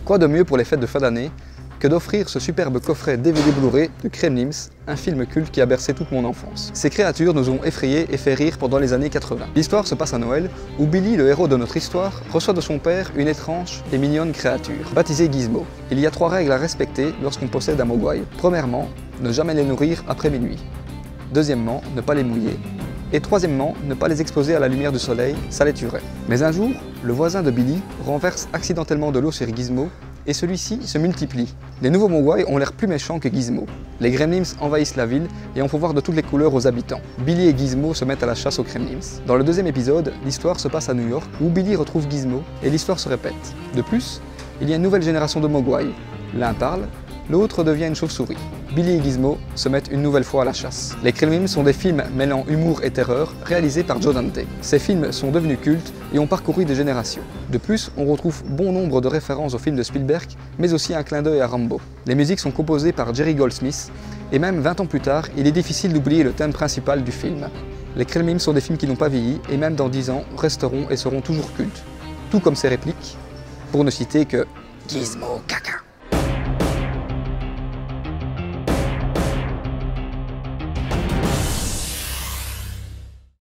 Quoi de mieux pour les fêtes de fin d'année que d'offrir ce superbe coffret DVD Blu-ray de Kremlins, un film culte qui a bercé toute mon enfance. Ces créatures nous ont effrayés et fait rire pendant les années 80. L'histoire se passe à Noël, où Billy, le héros de notre histoire, reçoit de son père une étrange et mignonne créature, baptisée Gizmo. Il y a 3 règles à respecter lorsqu'on possède un mogwai. Premièrement, ne jamais les nourrir après minuit. Deuxièmement, ne pas les mouiller. Et troisièmement, ne pas les exposer à la lumière du soleil, ça les tuerait. Mais un jour, le voisin de Billy renverse accidentellement de l'eau sur Gizmo et celui-ci se multiplie. Les nouveaux mogwai ont l'air plus méchants que Gizmo. Les Gremlins envahissent la ville et on peut voir de toutes les couleurs aux habitants. Billy et Gizmo se mettent à la chasse aux Gremlins. Dans le deuxième épisode, l'histoire se passe à New York où Billy retrouve Gizmo et l'histoire se répète. De plus, il y a une nouvelle génération de mogwai. L'un parle, l'autre devient une chauve-souris. Billy et Gizmo se mettent une nouvelle fois à la chasse. Les Kremlins sont des films mêlant humour et terreur, réalisés par Joe Dante. Ces films sont devenus cultes et ont parcouru des générations. De plus, on retrouve bon nombre de références aux films de Spielberg, mais aussi un clin d'œil à Rambo. Les musiques sont composées par Jerry Goldsmith, et même 20 ans plus tard, il est difficile d'oublier le thème principal du film. Les Kremlins sont des films qui n'ont pas vieilli, et même dans 10 ans, resteront et seront toujours cultes. Tout comme ses répliques, pour ne citer que Gizmo caca.